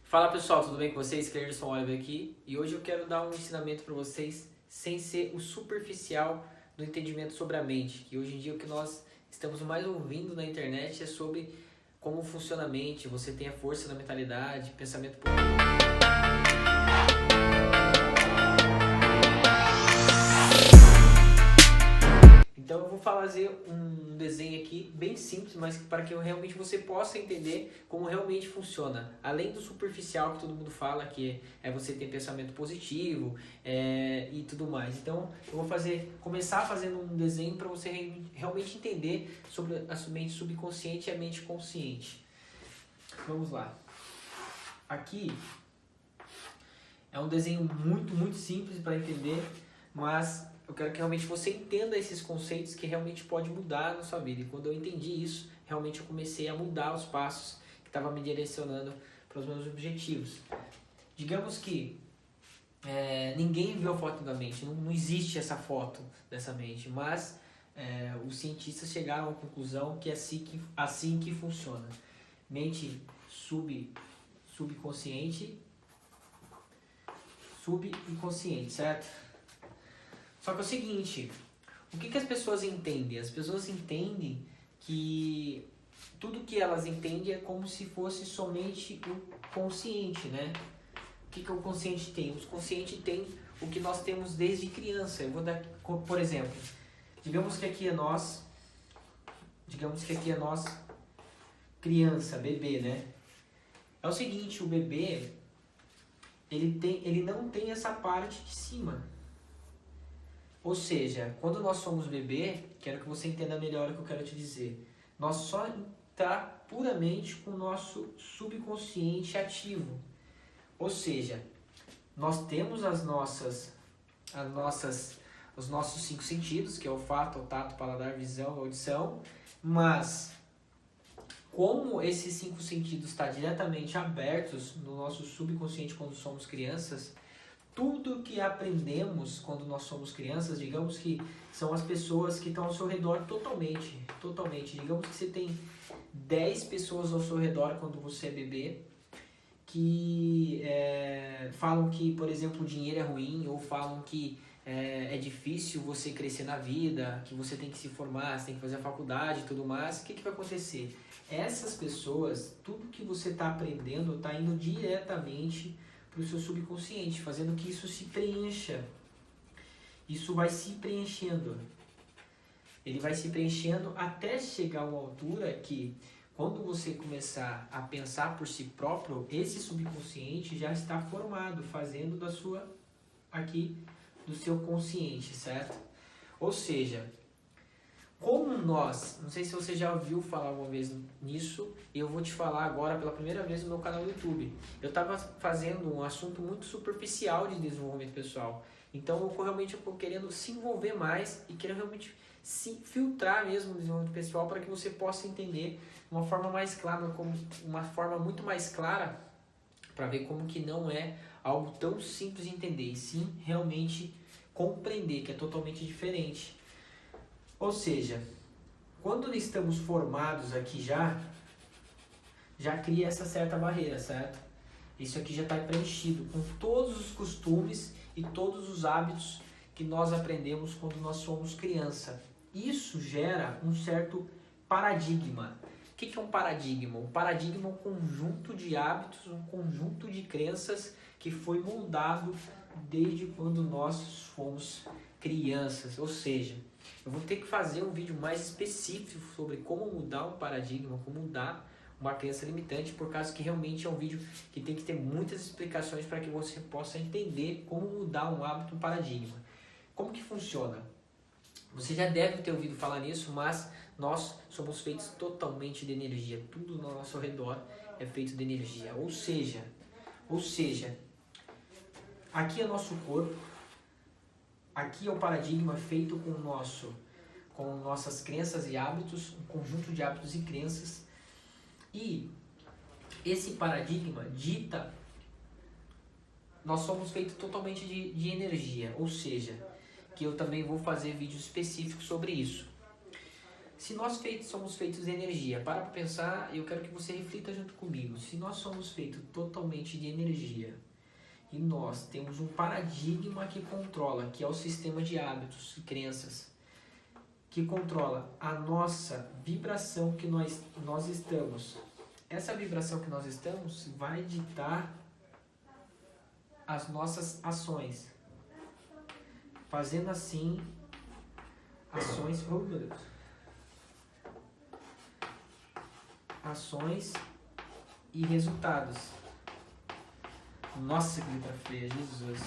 Fala pessoal, tudo bem com vocês? Cleirson Oliver aqui e hoje eu quero dar um ensinamento para vocês sem ser o superficial do entendimento sobre a mente, que hoje em dia o que nós estamos mais ouvindo na internet é sobre como funciona a mente, você tem a força da mentalidade, pensamento positivo. Então eu vou fazer um desenho aqui bem simples, mas para que realmente você possa entender como realmente funciona. Além do superficial que todo mundo fala, que é você ter pensamento positivo e tudo mais. Então eu vou começar fazendo um desenho para você realmente entender sobre a mente subconsciente e a mente consciente. Vamos lá. Aqui é um desenho muito simples para entender, mas eu quero que realmente você entenda esses conceitos que realmente pode mudar na sua vida. E quando eu entendi isso, realmente eu comecei a mudar os passos que estavam me direcionando para os meus objetivos. Digamos que ninguém viu a foto da mente, não existe essa foto dessa mente, mas os cientistas chegaram à conclusão que é assim que funciona. Mente subconsciente, subconsciente, certo? Só que é o seguinte, o que as pessoas entendem? As pessoas entendem que tudo que elas entendem é como se fosse somente o consciente, né? O que o consciente tem? O consciente tem o que nós temos desde criança. Eu vou dar, por exemplo, digamos que aqui é nós, criança, bebê, né? É o seguinte, o bebê, ele não tem essa parte de cima. Ou seja, quando nós somos bebê, quero que você entenda melhor o que eu quero te dizer. Nós só está puramente com o nosso subconsciente ativo. Ou seja, nós temos os nossos 5 sentidos, que é o olfato, o tato, o paladar, visão, audição, mas como esses 5 sentidos estão diretamente abertos no nosso subconsciente quando somos crianças, tudo que aprendemos quando nós somos crianças, digamos que são as pessoas que estão ao seu redor totalmente. Digamos que você tem 10 pessoas ao seu redor quando você é bebê, que falam que, por exemplo, o dinheiro é ruim, ou falam que é difícil você crescer na vida, que você tem que se formar, você tem que fazer a faculdade e tudo mais. O que vai acontecer? Essas pessoas, tudo que você está aprendendo está indo diretamente para o seu subconsciente, fazendo que isso se preencha. Isso vai se preenchendo. Ele vai se preenchendo até chegar a uma altura que, quando você começar a pensar por si próprio, esse subconsciente já está formado, fazendo do seu consciente, certo? Ou seja, como nós, não sei se você já ouviu falar alguma vez nisso, e eu vou te falar agora pela primeira vez no meu canal do YouTube. Eu estava fazendo um assunto muito superficial de desenvolvimento pessoal, então eu realmente estou querendo se envolver mais e quero realmente se filtrar mesmo no desenvolvimento pessoal para que você possa entender de uma forma mais clara, uma forma muito mais clara, para ver como que não é algo tão simples de entender, e sim realmente compreender, que é totalmente diferente. Ou seja, quando estamos formados aqui já cria essa certa barreira, certo? Isso aqui já está preenchido com todos os costumes e todos os hábitos que nós aprendemos quando nós somos criança. Isso gera um certo paradigma. O que é um paradigma? Um paradigma é um conjunto de hábitos, um conjunto de crenças que foi moldado desde quando nós fomos crianças. Ou seja, eu vou ter que fazer um vídeo mais específico sobre como mudar um paradigma, como mudar uma crença limitante, por causa que realmente é um vídeo que tem que ter muitas explicações para que você possa entender como mudar um hábito, um paradigma. Como que funciona? Você já deve ter ouvido falar nisso, mas nós somos feitos totalmente de energia. Tudo no nosso redor é feito de energia. Ou seja, aqui é o nosso corpo, aqui é o paradigma feito com nossas crenças e hábitos, um conjunto de hábitos e crenças. E esse paradigma dita, nós somos feitos totalmente de energia, ou seja, que eu também vou fazer vídeos específicos sobre isso. se nós somos feitos de energia, para pensar, eu quero que você reflita junto comigo. Se nós somos feitos totalmente de energia e nós temos um paradigma que controla, que é o sistema de hábitos e crenças, que controla a nossa vibração que nós estamos. Essa vibração que nós estamos vai ditar as nossas ações. Fazendo assim, ações... Oh, meu Deus. Ações e resultados. Nossa, que letra feia, Jesus.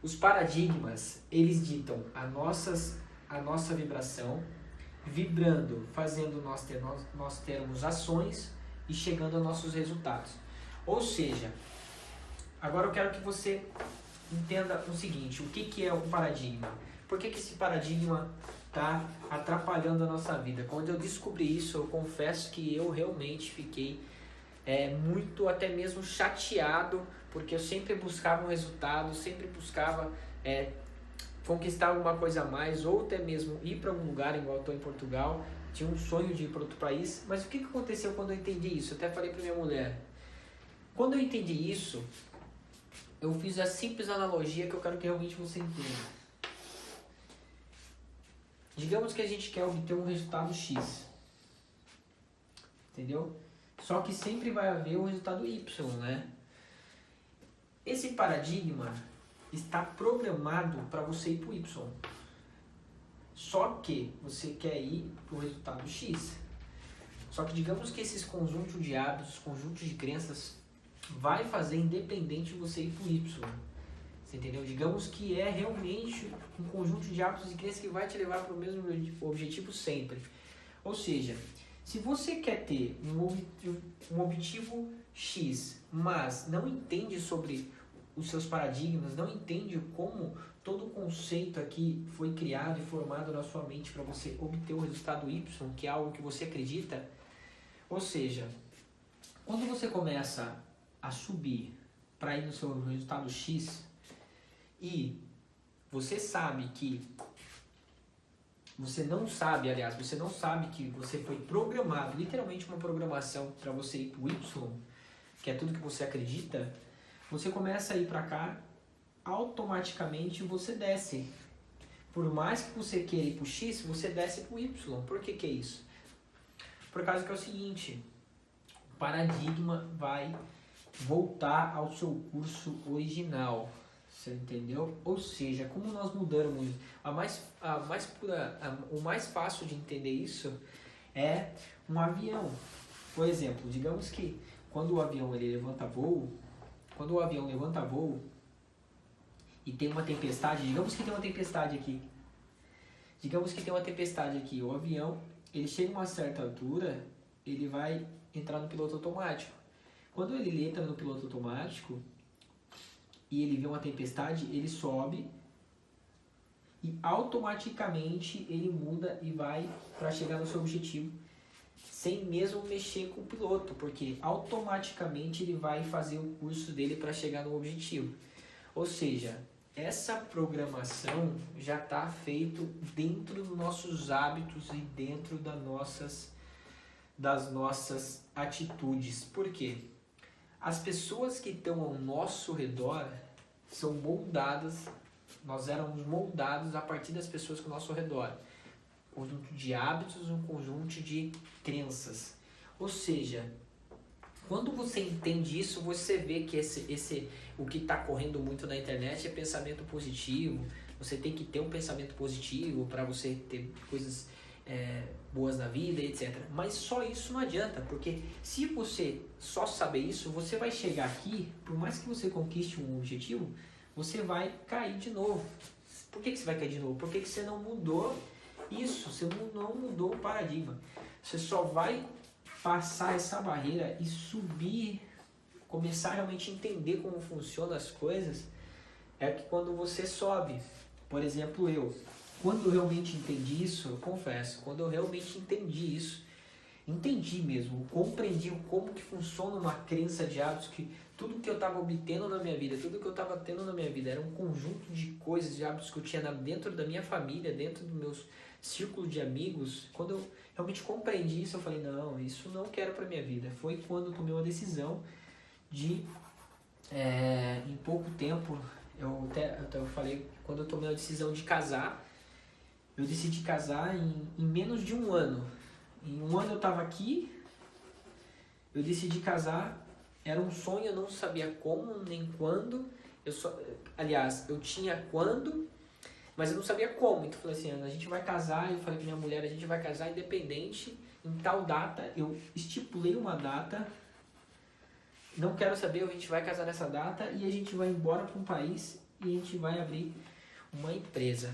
Os paradigmas, eles ditam a nossa vibração, vibrando, fazendo nós termos ações e chegando a nossos resultados. Ou seja, agora eu quero que você entenda o seguinte, o que é um paradigma? Por que esse paradigma está atrapalhando a nossa vida? Quando eu descobri isso, eu confesso que eu realmente fiquei muito até mesmo chateado, porque eu sempre buscava um resultado, sempre buscava conquistar alguma coisa a mais, ou até mesmo ir para algum lugar, igual eu estou em Portugal, tinha um sonho de ir para outro país. Mas o que aconteceu quando eu entendi isso? Eu até falei para minha mulher, quando eu entendi isso, eu fiz a simples analogia que eu quero que realmente você entenda. Digamos que a gente quer obter um resultado X, entendeu? Só que sempre vai haver o resultado Y, né? Esse paradigma está programado para você ir para o Y. Só que você quer ir para o resultado X. Só que digamos que esses conjuntos de hábitos, conjuntos de crenças, vai fazer independente de você ir para o Y. Você entendeu? Digamos que é realmente um conjunto de hábitos e crenças que vai te levar para o mesmo objetivo sempre. Ou seja, se você quer ter um objetivo X, mas não entende sobre os seus paradigmas, não entende como todo o conceito aqui foi criado e formado na sua mente para você obter o resultado Y, que é algo que você acredita, ou seja, quando você começa a subir para ir no seu resultado X e você sabe que você não sabe que você foi programado, literalmente uma programação para você ir para o Y, que é tudo que você acredita, você começa a ir para cá, automaticamente você desce. Por mais que você queira ir para o X, você desce para o Y. Por que é isso? Por causa que é o seguinte, o paradigma vai voltar ao seu curso original. Você entendeu? Ou seja, como nós mudamos, o mais fácil de entender isso é um avião. Por exemplo, digamos que quando o avião levanta voo e tem uma tempestade, digamos que tem uma tempestade aqui, o avião, ele chega a uma certa altura, ele vai entrar no piloto automático. Quando ele entra no piloto automático e ele vê uma tempestade, ele sobe e automaticamente ele muda e vai para chegar no seu objetivo, sem mesmo mexer com o piloto, porque automaticamente ele vai fazer o curso dele para chegar no objetivo. Ou seja, essa programação já está feito dentro dos nossos hábitos e dentro das nossas atitudes. Por quê? As pessoas que estão ao nosso redor são moldadas, nós éramos moldados a partir das pessoas que estão ao nosso redor. Um conjunto de hábitos, um conjunto de crenças. Ou seja, quando você entende isso, você vê que o que está correndo muito na internet é pensamento positivo. Você tem que ter um pensamento positivo para você ter coisas boas na vida, etc. Mas só isso não adianta, porque se você só saber isso, você vai chegar aqui, por mais que você conquiste um objetivo, você vai cair de novo. Por que você vai cair de novo? Porque você não mudou isso, você não mudou o paradigma. Você só vai passar essa barreira e subir, começar a realmente entender como funcionam as coisas, é que quando você sobe. Por exemplo, quando eu realmente entendi isso, eu confesso, quando eu realmente entendi isso, entendi mesmo, compreendi como que funciona uma crença de hábitos, que tudo que eu estava obtendo na minha vida, tudo que eu estava tendo na minha vida era um conjunto de coisas, de hábitos que eu tinha dentro da minha família, dentro do meu círculo de amigos. Quando eu realmente compreendi isso, eu falei, não, isso não quero para minha vida. Foi quando eu tomei uma decisão de, em pouco tempo, eu falei, quando eu tomei a decisão de casar, eu decidi casar em menos de um ano. Em um ano eu estava aqui, eu decidi casar, era um sonho, eu não sabia como nem quando. Aliás, eu tinha quando, mas eu não sabia como. Então eu falei assim, a gente vai casar, eu falei pra minha mulher, a gente vai casar independente, em tal data, eu estipulei uma data, não quero saber, a gente vai casar nessa data e a gente vai embora para um país e a gente vai abrir uma empresa.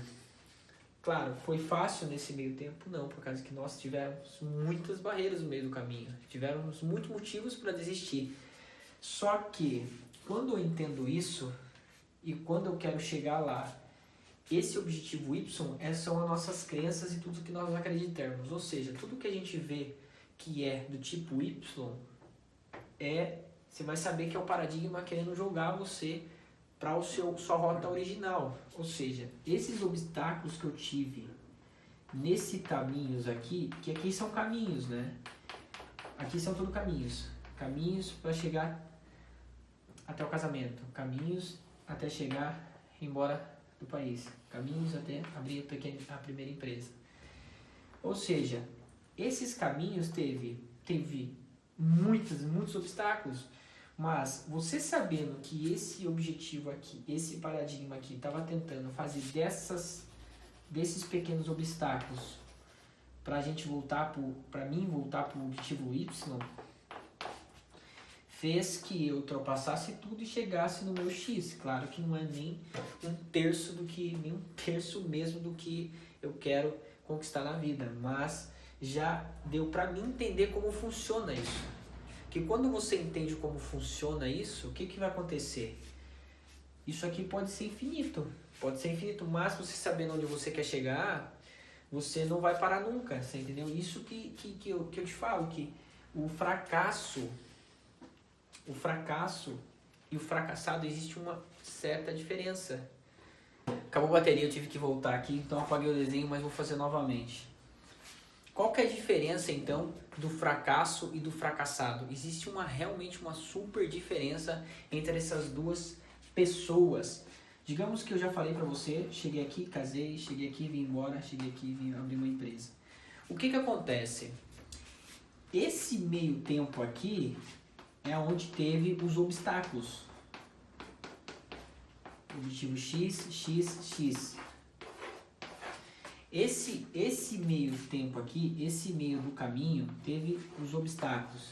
Claro, foi fácil nesse meio tempo? Não, por causa que nós tivemos muitas barreiras no meio do caminho. Tivemos muitos motivos para desistir. Só que, quando eu entendo isso, e quando eu quero chegar lá, esse objetivo Y são as nossas crenças e tudo que nós acreditamos. Ou seja, tudo que a gente vê que é do tipo Y, você vai saber que é o paradigma querendo jogar você para sua rota original. Ou seja, esses obstáculos que eu tive nesse caminhos aqui, que aqui são caminhos, né? Aqui são tudo caminhos. Caminhos para chegar até o casamento. Caminhos até chegar embora do país. Caminhos até abrir a primeira empresa. Ou seja, esses caminhos teve muitos obstáculos. Mas você sabendo que esse objetivo aqui, esse paradigma aqui, estava tentando fazer desses pequenos obstáculos para a gente voltar para mim voltar para o objetivo Y, fez que eu ultrapassasse tudo e chegasse no meu X. Claro que não é nem um terço mesmo do que eu quero conquistar na vida, mas já deu para mim entender como funciona isso. Que quando você entende como funciona isso, o que vai acontecer? Isso aqui pode ser infinito, mas você sabendo onde você quer chegar, você não vai parar nunca, você entendeu? Isso que eu te falo, que o fracasso e o fracassado existe uma certa diferença. Acabou a bateria, eu tive que voltar aqui, então apaguei o desenho, mas vou fazer novamente. Qual que é a diferença, então, do fracasso e do fracassado? Existe realmente uma super diferença entre essas duas pessoas. Digamos que eu já falei pra você, cheguei aqui, casei, cheguei aqui, vim embora, cheguei aqui, vim abrir uma empresa. O que acontece? Esse meio tempo aqui é onde teve os obstáculos. Objetivo X, X, X. Esse meio tempo aqui, esse meio do caminho, teve os obstáculos.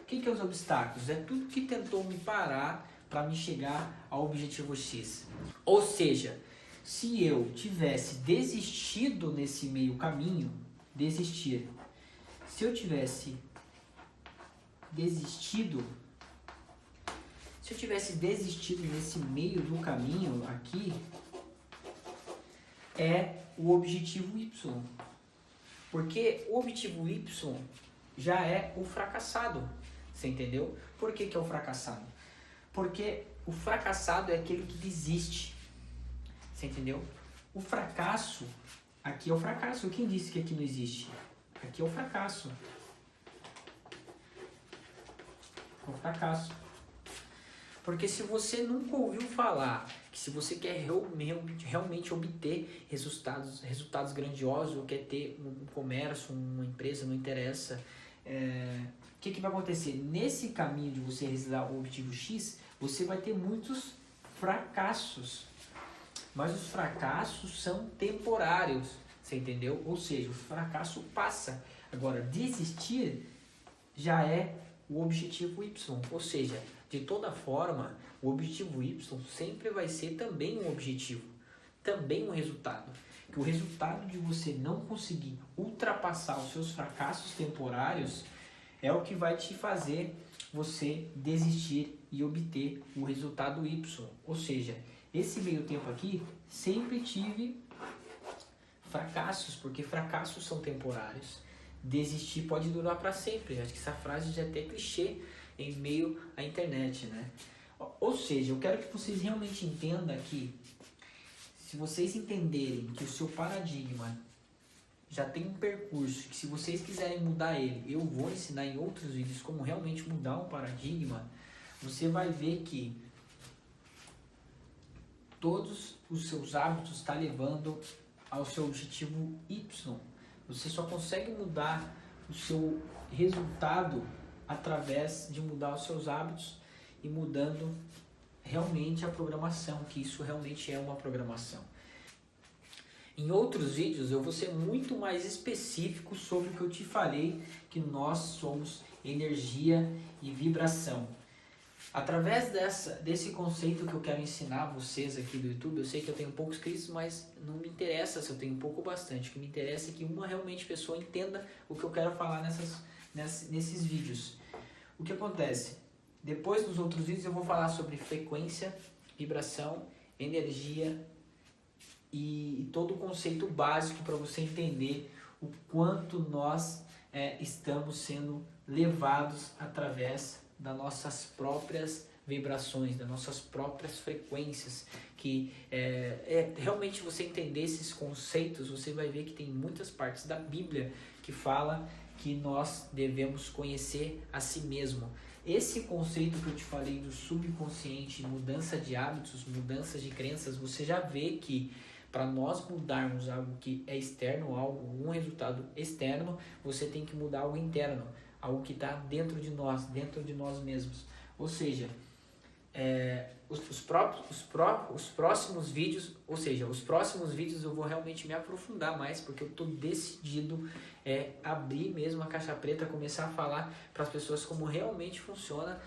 O que é os obstáculos? É tudo que tentou me parar para me chegar ao objetivo X. Ou seja, se eu tivesse desistido nesse meio caminho, se eu tivesse desistido nesse meio do caminho aqui, é o objetivo Y. Porque o objetivo Y já é o fracassado. Você entendeu? Por que é o fracassado? Porque o fracassado é aquele que desiste. Você entendeu? O fracasso, aqui é o fracasso. Quem disse que aqui não existe? Aqui é o fracasso. É o fracasso. Porque se você nunca ouviu falar que se você quer realmente obter resultados grandiosos, ou quer ter um comércio, uma empresa, não interessa, o que vai acontecer? Nesse caminho de você realizar o objetivo X, você vai ter muitos fracassos. Mas os fracassos são temporários, você entendeu? Ou seja, o fracasso passa. Agora, desistir já é o objetivo Y, ou seja, de toda forma, o objetivo Y sempre vai ser também um objetivo, também um resultado. Que o resultado de você não conseguir ultrapassar os seus fracassos temporários é o que vai te fazer você desistir e obter o resultado Y. Ou seja, esse meio tempo aqui, sempre tive fracassos, porque fracassos são temporários. desistir pode durar para sempre. Acho que essa frase já é até clichê em meio à internet, né? Ou seja, eu quero que vocês realmente entendam que se vocês entenderem que o seu paradigma já tem um percurso, que se vocês quiserem mudar ele, eu vou ensinar em outros vídeos como realmente mudar um paradigma, você vai ver que todos os seus hábitos estão levando ao seu objetivo Y. Você só consegue mudar o seu resultado através de mudar os seus hábitos e mudando realmente a programação, que isso realmente é uma programação. Em outros vídeos eu vou ser muito mais específico sobre o que eu te falei, que nós somos energia e vibração. Através desse conceito que eu quero ensinar a vocês aqui do YouTube, eu sei que eu tenho poucos inscritos, mas não me interessa se eu tenho pouco ou bastante. O que me interessa é que uma realmente pessoa entenda o que eu quero falar nesses vídeos. O que acontece? Depois dos outros vídeos eu vou falar sobre frequência, vibração, energia e todo o conceito básico para você entender o quanto nós estamos sendo levados através das nossas próprias vibrações, das nossas próprias frequências, que realmente você entender esses conceitos, você vai ver que tem muitas partes da Bíblia que fala que nós devemos conhecer a si mesmo. Esse conceito que eu te falei do subconsciente, mudança de hábitos, mudança de crenças, você já vê que para nós mudarmos algo que é externo, um resultado externo, você tem que mudar algo interno, algo que está dentro de nós mesmos. Ou seja, os próximos vídeos, eu vou realmente me aprofundar mais, porque eu estou decidido abrir mesmo a caixa preta, começar a falar para as pessoas como realmente funciona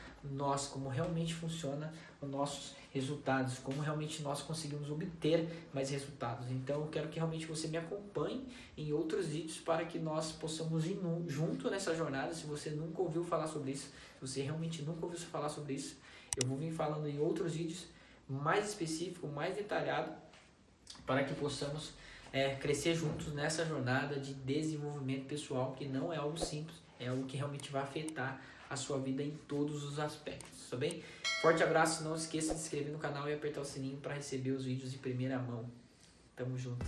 como realmente funciona os nossos resultados, como realmente nós conseguimos obter mais resultados. Então eu quero que realmente você me acompanhe em outros vídeos para que nós possamos ir junto nessa jornada. Se você nunca ouviu falar sobre isso, se você realmente nunca ouviu falar sobre isso, eu vou vir falando em outros vídeos mais específico, mais detalhado, para que possamos crescer juntos nessa jornada de desenvolvimento pessoal, que não é algo simples, é algo que realmente vai afetar a sua vida em todos os aspectos, tá bem? Forte abraço, não esqueça de se inscrever no canal e apertar o sininho para receber os vídeos de primeira mão. Tamo junto.